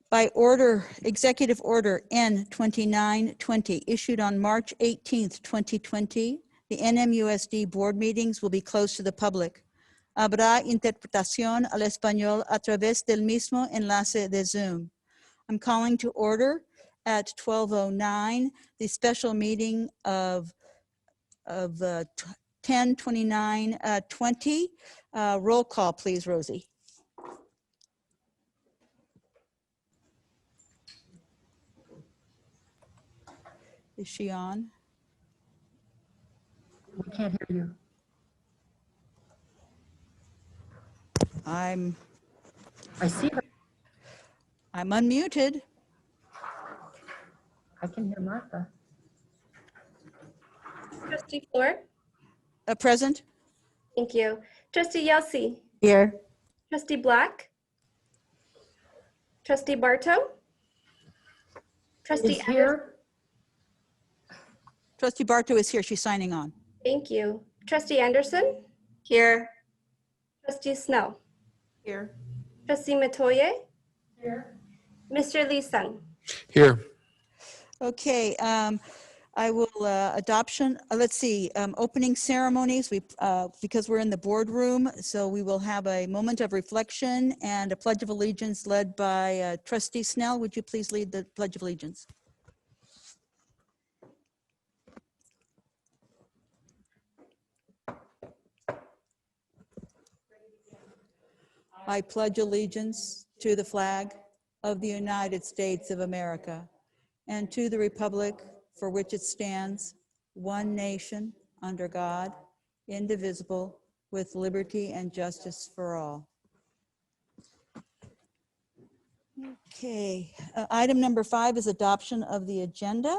By order, Executive Order N-2920, issued on March 18th, 2020, the NMUSD board meetings will be closed to the public. Habrá interpretación al español a través del mismo enlace de Zoom. I'm calling to order at 12:09 the special meeting of 10/29/20. Roll call, please, Rosie. Is she on? We can't hear you. I see her. I'm unmuted. I can hear Martha. Trustee Floor. Present. Thank you. Trustee Yelsey. Here. Trustee Black. Trustee Barto. Trustee Is here. Trustee Barto is here. She's signing on. Thank you. Trustee Anderson. Here. Trustee Snell. Here. Trustee Matoye. Here. Mr. Lee Sung. Here. Okay, I will adoption. Let's see, opening ceremonies. Because we're in the boardroom, so we will have a moment of reflection and a pledge of allegiance led by Trustee Snell. Would you please lead the pledge of allegiance? I pledge allegiance to the flag of the United States of America and to the republic for which it stands, one nation, under God, indivisible, with liberty and justice for all. Okay, item number 5 is adoption of the agenda.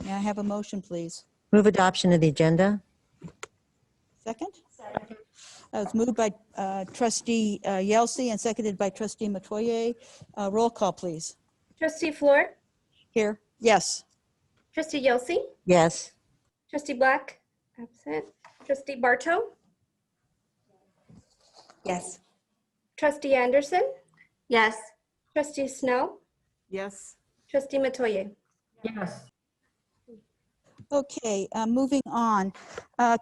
May I have a motion, please? Move adoption of the agenda. Second? It's moved by Trustee Yelsey and seconded by Trustee Matoye. Roll call, please. Trustee Floor. Here, yes. Trustee Yelsey. Yes. Trustee Black. Absent. Trustee Barto. Yes. Trustee Anderson. Yes. Trustee Snell. Yes. Trustee Matoye. Yes. Okay, moving on.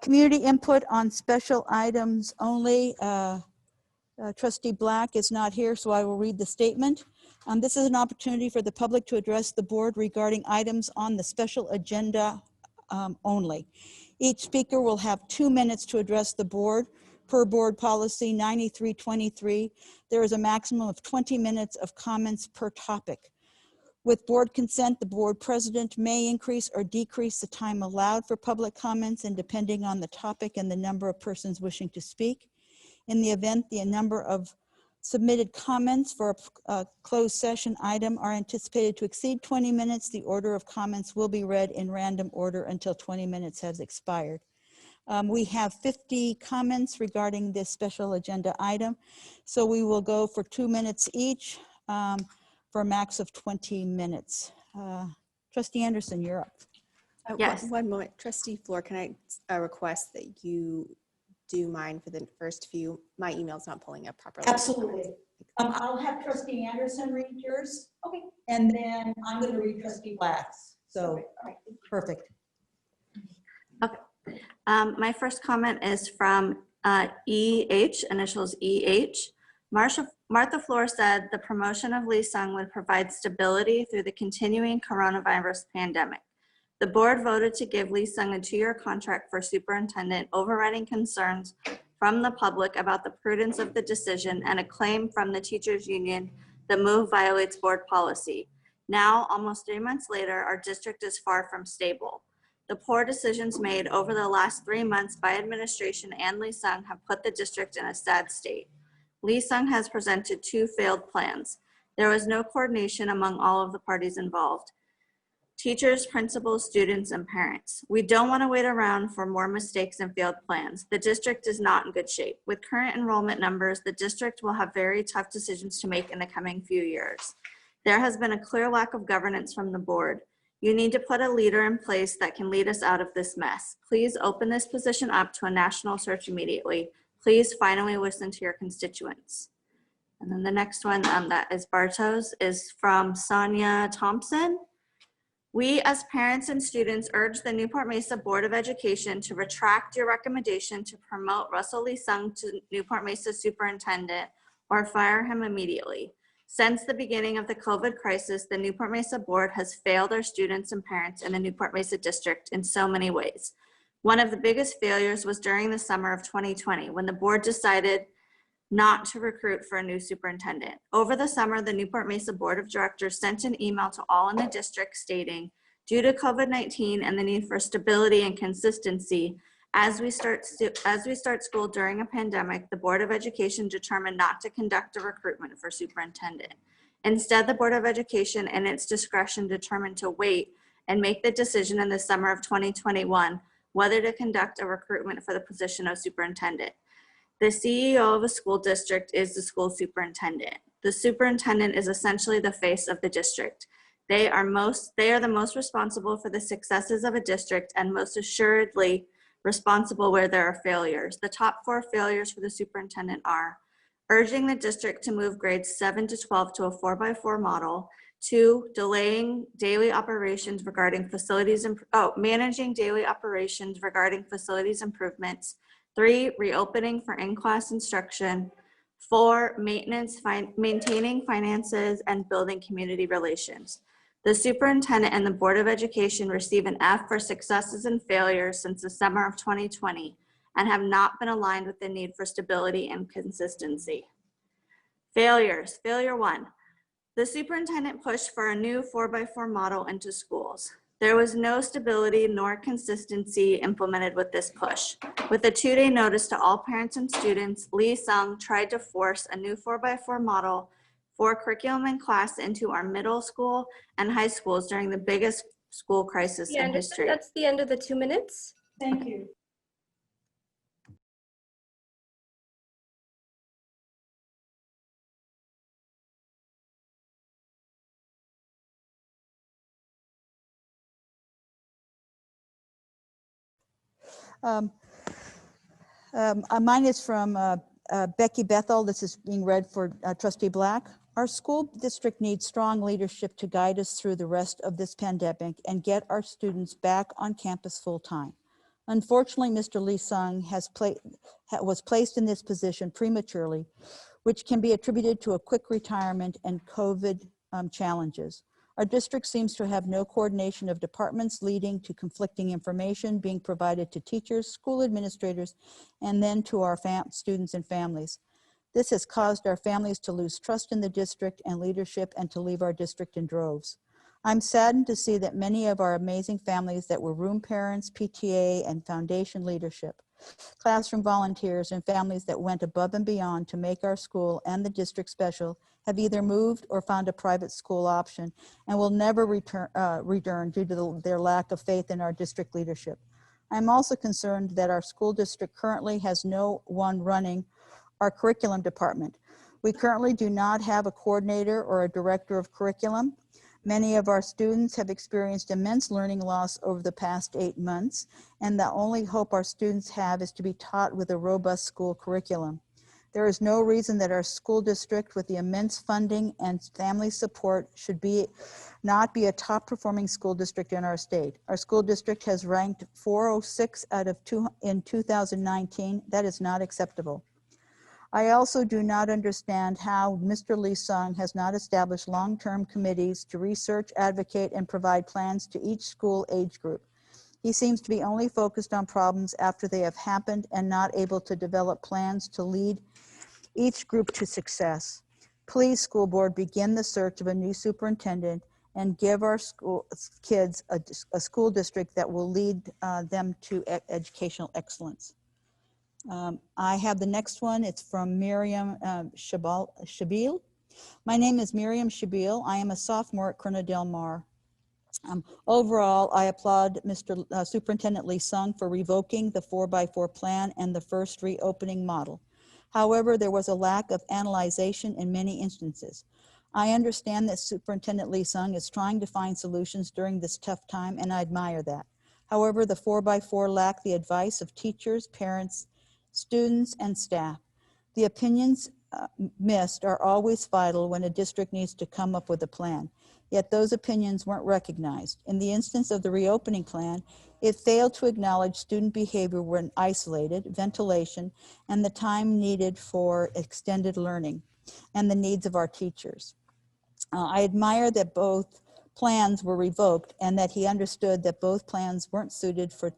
Community input on special items only. Trustee Black is not here, so I will read the statement. This is an opportunity for the public to address the board regarding items on the special agenda only. Each speaker will have 2 minutes to address the board. Per board policy 9323, there is a maximum of 20 minutes of comments per topic. With board consent, the board president may increase or decrease the time allowed for public comments and depending on the topic and the number of persons wishing to speak. In the event the number of submitted comments for a closed session item are anticipated to exceed 20 minutes, the order of comments will be read in random order until 20 minutes has expired. We have 50 comments regarding this special agenda item, so we will go for 2 minutes each. For a max of 20 minutes. Trustee Anderson, you're up. Yes. One moment. Trustee Floor, can I request that you do mine for the first few? My email's not pulling up properly. Absolutely. I'll have Trustee Anderson read yours. Okay. And then I'm going to read Trustee Black's. So, perfect. Okay. My first comment is from EH, initials EH. Martha Floor said the promotion of Lee Sung would provide stability through the continuing coronavirus pandemic. The board voted to give Lee Sung a 2-year contract for superintendent, overriding concerns from the public about the prudence of the decision and a claim from the teachers union the move violates board policy. Now, almost 3 months later, our district is far from stable. The poor decisions made over the last 3 months by administration and Lee Sung have put the district in a sad state. Lee Sung has presented 2 failed plans. There was no coordination among all of the parties involved. Teachers, principals, students, and parents. We don't want to wait around for more mistakes and failed plans. The district is not in good shape. With current enrollment numbers, the district will have very tough decisions to make in the coming few years. There has been a clear lack of governance from the board. You need to put a leader in place that can lead us out of this mess. Please open this position up to a national search immediately. Please finally listen to your constituents. And then the next one that is Bartos is from Sonia Thompson. We, as parents and students, urge the Newport-Mesa Board of Education to retract your recommendation to promote Russell Lee-Sung to Newport-Mesa Superintendent or fire him immediately. Since the beginning of the COVID crisis, the Newport-Mesa Board has failed our students and parents in the Newport-Mesa District in so many ways. One of the biggest failures was during the summer of 2020, when the board decided not to recruit for a new superintendent. Over the summer, the Newport-Mesa Board of Directors sent an email to all in the district stating, due to COVID-19 and the need for stability and consistency, as we start school during a pandemic, the Board of Education determined not to conduct a recruitment for superintendent. Instead, the Board of Education, in its discretion, determined to wait and make the decision in the summer of 2021 whether to conduct a recruitment for the position of superintendent. The CEO of a school district is the school superintendent. The superintendent is essentially the face of the district. They are the most responsible for the successes of a district and most assuredly responsible where there are failures. The top 4 failures for the superintendent are urging the district to move grades 7 to 12 to a 4x4 model, 2, delaying daily operations regarding managing daily operations regarding facilities improvements, 3, reopening for in-class instruction, 4, maintaining finances and building community relations. The superintendent and the Board of Education receive an F for successes and failures since the summer of 2020 and have not been aligned with the need for stability and consistency. Failures. Failure 1. The superintendent pushed for a new 4x4 model into schools. There was no stability nor consistency implemented with this push. With a 2-day notice to all parents and students, Lee-Sung tried to force a new 4x4 model for curriculum and class into our middle school and high schools during the biggest school crisis in history. That's the end of the 2 minutes. Thank you. Mine is from Becky Bethel. This is being read for Trustee Black. Our school district needs strong leadership to guide us through the rest of this pandemic and get our students back on campus full time. Unfortunately, Mr. Lee-Sung was placed in this position prematurely, which can be attributed to a quick retirement and COVID challenges. Our district seems to have no coordination of departments, leading to conflicting information being provided to teachers, school administrators, and then to our students and families. This has caused our families to lose trust in the district and leadership and to leave our district in droves. I'm saddened to see that many of our amazing families that were room parents, PTA, and foundation leadership, classroom volunteers, and families that went above and beyond to make our school and the district special have either moved or found a private school option and will never return due to their lack of faith in our district leadership. I'm also concerned that our school district currently has no one running our curriculum department. We currently do not have a coordinator or a director of curriculum. Many of our students have experienced immense learning loss over the past 8 months, and the only hope our students have is to be taught with a robust school curriculum. There is no reason that our school district, with the immense funding and family support, should not be a top performing school district in our state. Our school district has ranked 406 out of in 2019. That is not acceptable. I also do not understand how Mr. Lee-Sung has not established long-term committees to research, advocate, and provide plans to each school age group. He seems to be only focused on problems after they have happened and not able to develop plans to lead each group to success. Please, school board, begin the search of a new superintendent and give our school kids a school district that will lead them to educational excellence. I have the next one. It's from Miriam Shabil. My name is Miriam Shabil. I am a sophomore at Corona Del Mar. Overall, I applaud Mr. Superintendent Lee-Sung for revoking the 4x4 plan and the first reopening model. However, there was a lack of analyzation in many instances. I understand that Superintendent Lee-Sung is trying to find solutions during this tough time, and I admire that. However, the 4x4 lacked the advice of teachers, parents, students, and staff. The opinions missed are always vital when a district needs to come up with a plan. Yet those opinions weren't recognized. In the instance of the reopening plan, it failed to acknowledge student behavior when isolated, ventilation, and the time needed for extended learning, and the needs of our teachers. I admire that both plans were revoked and that he understood that both plans weren't suited for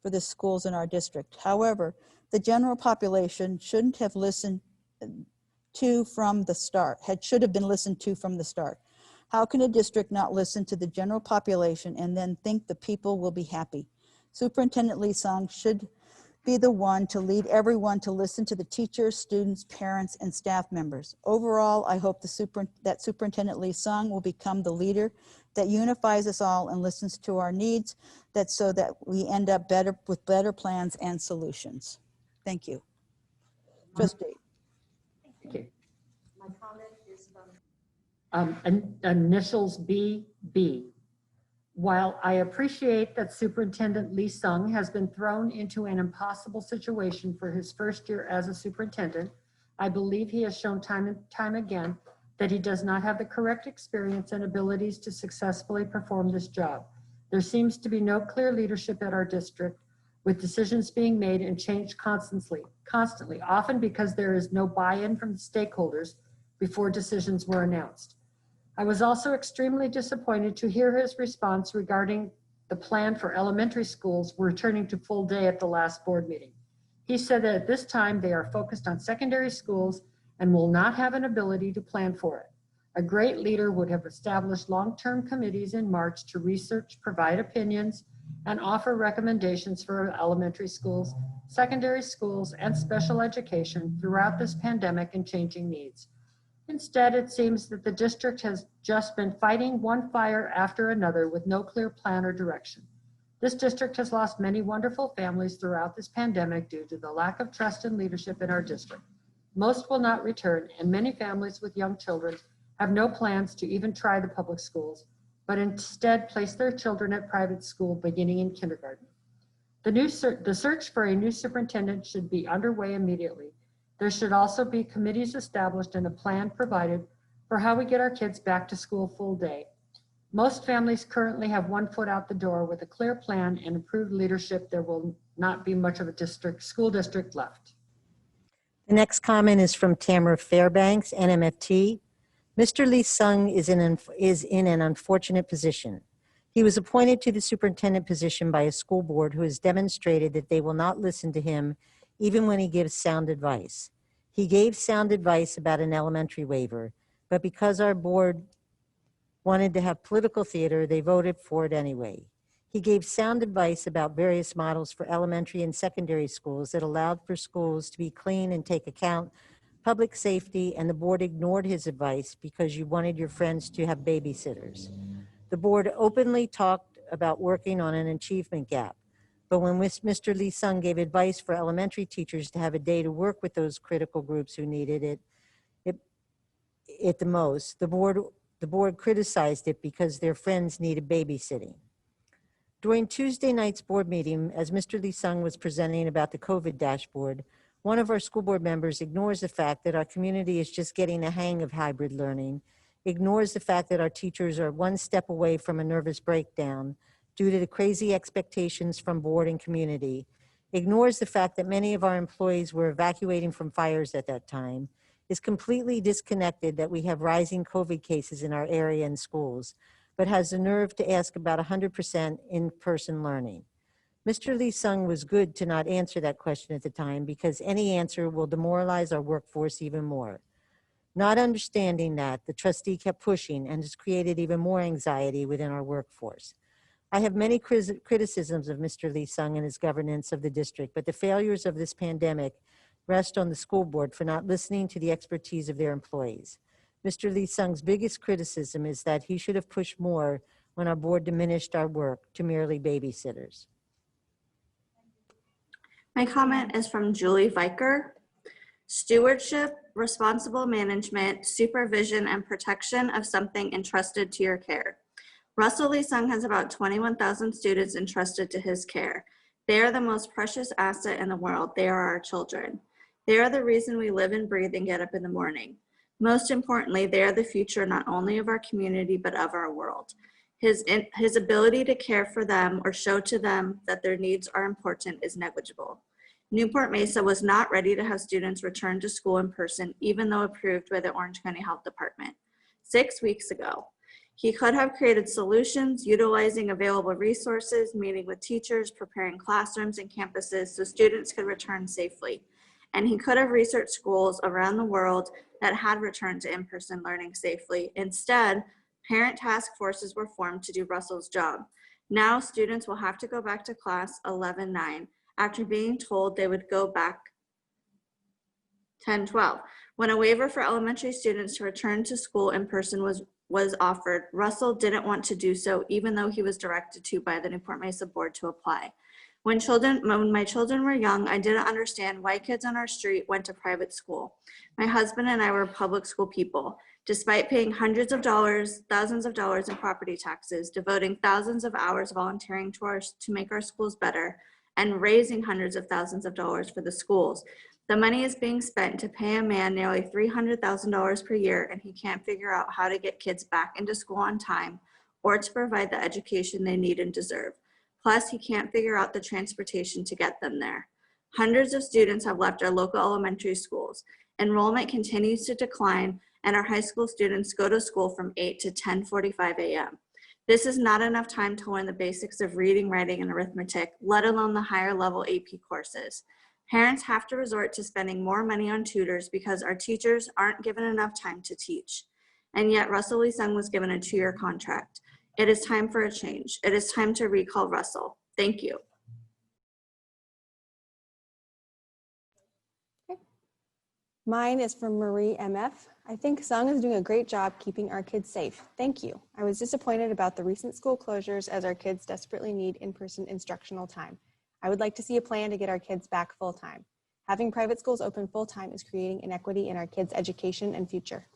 the schools in our district. However, the general population shouldn't have listened to from the start, should have been listened to from the start. How can a district not listen to the general population and then think the people will be happy? Superintendent Lee-Sung should be the one to lead everyone to listen to the teachers, students, parents, and staff members. Overall, I hope that Superintendent Lee-Sung will become the leader that unifies us all and listens to our needs, so that we end up with better plans and solutions. Thank you. Trustee. Thank you. My comment is from initials BB. While I appreciate that Superintendent Lee-Sung has been thrown into an impossible situation for his first year as a superintendent, I believe he has shown time and time again that he does not have the correct experience and abilities to successfully perform this job. There seems to be no clear leadership at our district, with decisions being made and changed constantly, often because there is no buy-in from the stakeholders before decisions were announced. I was also extremely disappointed to hear his response regarding the plan for elementary schools returning to full day at the last board meeting. He said that at this time they are focused on secondary schools and will not have an ability to plan for it. A great leader would have established long-term committees in March to research, provide opinions, and offer recommendations for elementary schools, secondary schools, and special education throughout this pandemic and changing needs. Instead, it seems that the district has just been fighting one fire after another with no clear plan or direction. This district has lost many wonderful families throughout this pandemic due to the lack of trust and leadership in our district. Most will not return, and many families with young children have no plans to even try the public schools, but instead place their children at private school beginning in kindergarten. The search for a new superintendent should be underway immediately. There should also be committees established and a plan provided for how we get our kids back to school full day. Most families currently have one foot out the door. With a clear plan and improved leadership, there will not be much of a school district left. The next comment is from Tamara Fairbanks, NMFT. Mr. Lee-Sung is in an unfortunate position. He was appointed to the superintendent position by a school board who has demonstrated that they will not listen to him even when he gives sound advice. He gave sound advice about an elementary waiver, but because our board wanted to have political theater, they voted for it anyway. He gave sound advice about various models for elementary and secondary schools that allowed for schools to be clean and take account public safety, and the board ignored his advice because you wanted your friends to have babysitters. The board openly talked about working on an achievement gap. But when Mr. Lee-Sung gave advice for elementary teachers to have a day to work with those critical groups who needed it the most, the board criticized it because their friends needed babysitting. During Tuesday night's board meeting, as Mr. Lee-Sung was presenting about the COVID dashboard, one of our school board members ignores the fact that our community is just getting a hang of hybrid learning, ignores the fact that our teachers are one step away from a nervous breakdown due to the crazy expectations from board and community, ignores the fact that many of our employees were evacuating from fires at that time, is completely disconnected that we have rising COVID cases in our area and schools, but has the nerve to ask about 100% in-person learning. Mr. Lee-Sung was good to not answer that question at the time because any answer will demoralize our workforce even more. Not understanding that, the trustee kept pushing and has created even more anxiety within our workforce. I have many criticisms of Mr. Lee-Sung and his governance of the district, but the failures of this pandemic rest on the school board for not listening to the expertise of their employees. Mr. Lee-Sung's biggest criticism is that he should have pushed more when our board diminished our work to merely babysitters. My comment is from Julie Viker. Stewardship, responsible management, supervision, and protection of something entrusted to your care. Russell Lee-Sung has about 21,000 students entrusted to his care. They are the most precious asset in the world. They are our children. They are the reason we live and breathe and get up in the morning. Most importantly, they are the future not only of our community, but of our world. His ability to care for them or show to them that their needs are important is negligible. Newport-Mesa was not ready to have students return to school in person, even though approved by the Orange County Health Department 6 weeks ago. He could have created solutions, utilizing available resources, meeting with teachers, preparing classrooms and campuses so students could return safely. And he could have researched schools around the world that had returned to in-person learning safely. Instead, parent task forces were formed to do Russell's job. Now students will have to go back to class 11-9 after being told they would go back 10-12. When a waiver for elementary students to return to school in person was offered, Russell didn't want to do so, even though he was directed to by the Newport-Mesa board to apply. When my children were young, I didn't understand why kids on our street went to private school. My husband and I were public school people. Despite paying hundreds of dollars, thousands of dollars in property taxes, devoting thousands of hours volunteering to make our schools better, and raising hundreds of thousands of dollars for the schools, the money is being spent to pay a man nearly $300,000 per year, and he can't figure out how to get kids back into school on time or to provide the education they need and deserve. Plus, he can't figure out the transportation to get them there. Hundreds of students have left our local elementary schools. Enrollment continues to decline, and our high school students go to school from 8 to 10:45 a.m. This is not enough time to learn the basics of reading, writing, and arithmetic, let alone the higher level AP courses. Parents have to resort to spending more money on tutors because our teachers aren't given enough time to teach. And yet Russell Lee-Sung was given a 2-year contract. It is time for a change. It is time to recall Russell. Thank you. Mine is from Marie MF. I think Sung is doing a great job keeping our kids safe. Thank you. I was disappointed about the recent school closures as our kids desperately need in-person instructional time. I would like to see a plan to get our kids back full-time. Having private schools open full-time is creating inequity in our kids' education and future.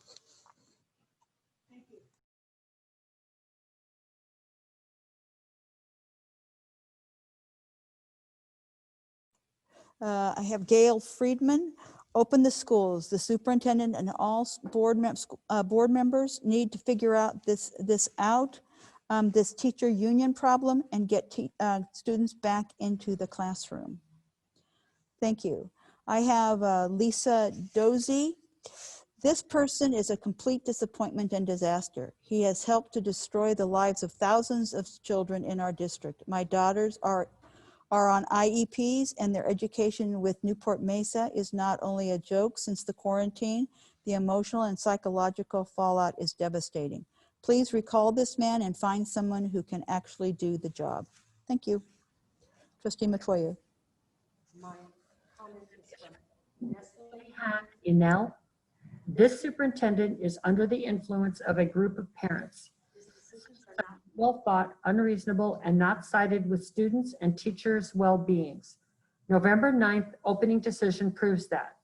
I have Gail Friedman. Open the schools. The superintendent and all board members need to figure out this teacher union problem and get students back into the classroom. Thank you. I have Lisa Dozy. This person is a complete disappointment and disaster. He has helped to destroy the lives of thousands of children in our district. My daughters are on IEPs, and their education with Newport-Mesa is not only a joke since the quarantine, the emotional and psychological fallout is devastating. Please recall this man and find someone who can actually do the job. Thank you. Trustee Metoyer. Inel, this superintendent is under the influence of a group of parents. Well thought, unreasonable, and not sided with students and teachers' well-beings. November 9th opening decision proves that.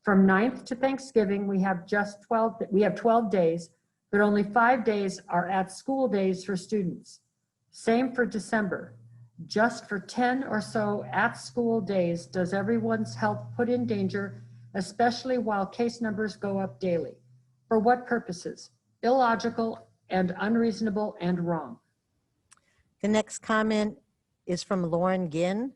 From 9th to Thanksgiving, we have 12 days, but only 5 days are at school days for students. Same for December. Just for 10 or so at school days does everyone's health put in danger, especially while case numbers go up daily. For what purposes? Illogical and unreasonable and wrong. The next comment is from Lauren Ginn.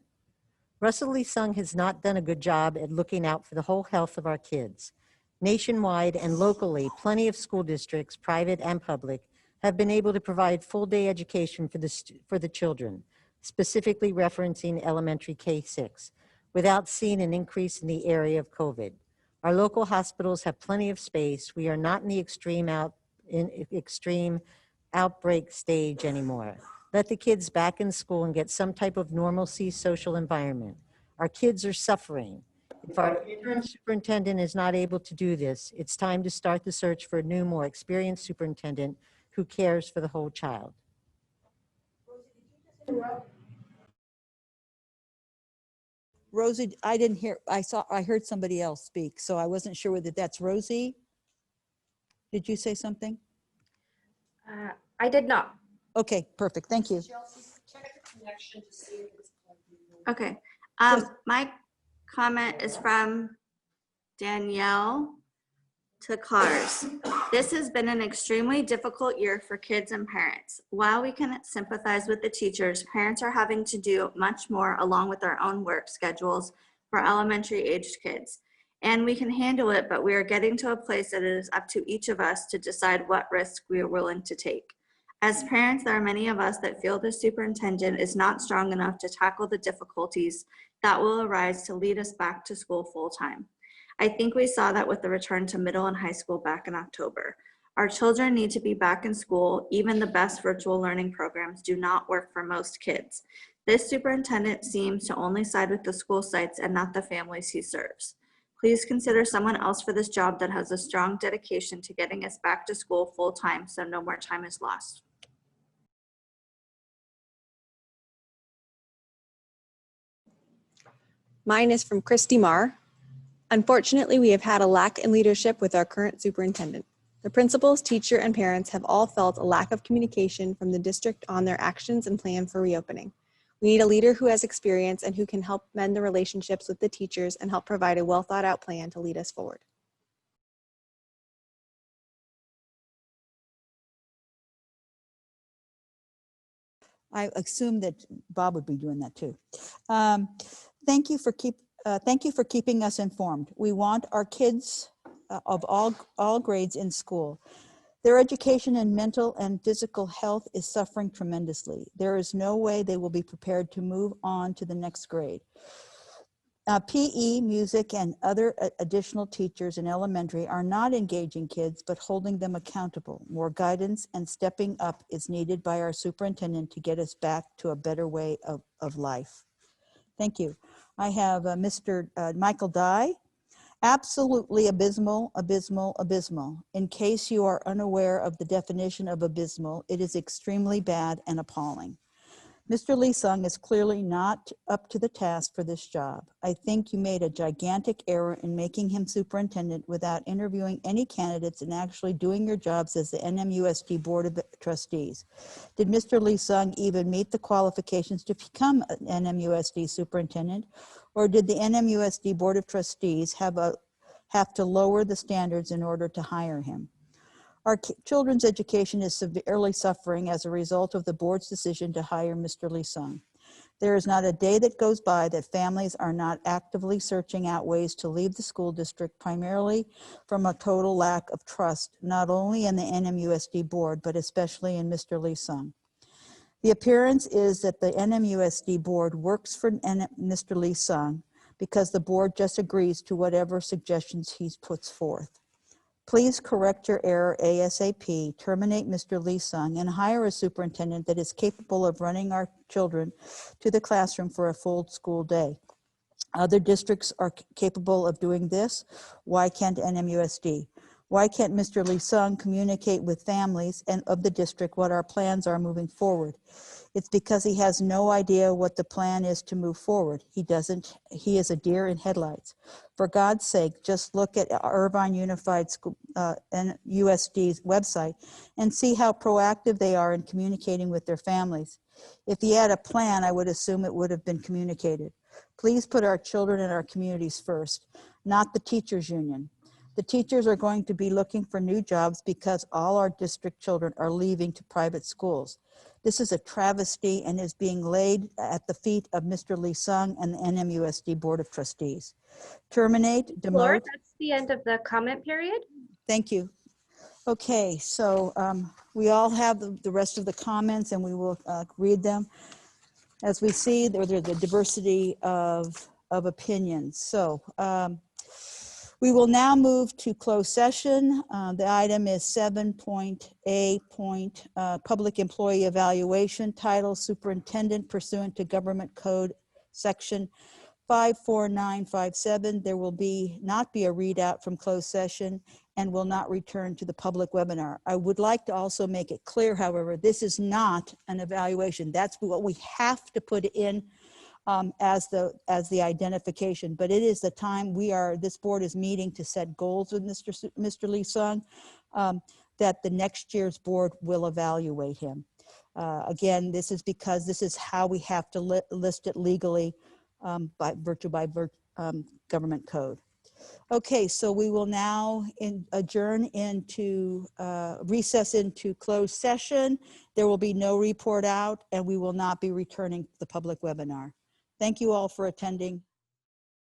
Russell Lee-Sung has not done a good job at looking out for the whole health of our kids. Nationwide and locally, plenty of school districts, private and public, have been able to provide full-day education for the children, specifically referencing elementary K-6, without seeing an increase in the area of COVID. Our local hospitals have plenty of space. We are not in the extreme outbreak stage anymore. Let the kids back in school and get some type of normalcy social environment. Our kids are suffering. If our interim superintendent is not able to do this, it's time to start the search for a new, more experienced superintendent who cares for the whole child. Rosie, I didn't hear, I heard somebody else speak, so I wasn't sure whether that's Rosie. Did you say something? I did not. Okay, perfect, thank you. Okay. My comment is from Danielle to cars. This has been an extremely difficult year for kids and parents. While we can sympathize with the teachers, parents are having to do much more along with our own work schedules for elementary aged kids. And we can handle it, but we are getting to a place that it is up to each of us to decide what risk we are willing to take. As parents, there are many of us that feel the superintendent is not strong enough to tackle the difficulties that will arise to lead us back to school full-time. I think we saw that with the return to middle and high school back in October. Our children need to be back in school. Even the best virtual learning programs do not work for most kids. This superintendent seems to only side with the school sites and not the families he serves. Please consider someone else for this job that has a strong dedication to getting us back to school full-time so no more time is lost. Mine is from Christy Marr. Unfortunately, we have had a lack in leadership with our current superintendent. The principals, teacher, and parents have all felt a lack of communication from the district on their actions and plan for reopening. We need a leader who has experience and who can help mend the relationships with the teachers and help provide a well thought out plan to lead us forward. I assume that Bob would be doing that too. Thank you for keeping us informed. We want our kids of all grades in school. Their education and mental and physical health is suffering tremendously. There is no way they will be prepared to move on to the next grade. PE, music, and other additional teachers in elementary are not engaging kids, but holding them accountable. More guidance and stepping up is needed by our superintendent to get us back to a better way of life. Thank you. I have Mr. Michael Dye. Absolutely abysmal, abysmal, abysmal. In case you are unaware of the definition of abysmal, it is extremely bad and appalling. Mr. Lee Sung is clearly not up to the task for this job. I think you made a gigantic error in making him superintendent without interviewing any candidates and actually doing your jobs as the NMUSD Board of Trustees. Did Mr. Lee Sung even meet the qualifications to become an NMUSD superintendent? Or did the NMUSD Board of Trustees have to lower the standards in order to hire him? Our children's education is severely suffering as a result of the board's decision to hire Mr. Lee Sung. There is not a day that goes by that families are not actively searching out ways to leave the school district, primarily from a total lack of trust, not only in the NMUSD board, but especially in Mr. Lee Sung. The appearance is that the NMUSD board works for Mr. Lee Sung because the board just agrees to whatever suggestions he puts forth. Please correct your error ASAP, terminate Mr. Lee Sung, and hire a superintendent that is capable of running our children to the classroom for a full school day. Other districts are capable of doing this. Why can't NMUSD? Why can't Mr. Lee Sung communicate with families and of the district what our plans are moving forward? It's because he has no idea what the plan is to move forward. He is a deer in headlights. For God's sake, just look at Irvine Unified School NMUSD's website and see how proactive they are in communicating with their families. If he had a plan, I would assume it would have been communicated. Please put our children and our communities first, not the teachers union. The teachers are going to be looking for new jobs because all our district children are leaving to private schools. This is a travesty and is being laid at the feet of Mr. Lee Sung and the NMUSD Board of Trustees. Terminate, Laura, demote. that's the end of the comment period. Thank you. Okay, so we all have the rest of the comments and we will read them. As we see, there's a diversity of opinions. So we will now move to closed session. The item is 7.A. Public Employee Evaluation, title Superintendent pursuant to Government Code Section 54957. There will not be a readout from closed session and will not return to the public webinar. I would like to also make it clear, however, this is not an evaluation. That's what we have to put in as the identification, but it is the time this board is meeting to set goals with Mr. Lee Sung, that the next year's board will evaluate him. Again, this is because this is how we have to list it legally by virtue government code. Okay, so we will now adjourn into, recess into closed session. There will be no report out, and we will not be returning the public webinar. Thank you all for attending.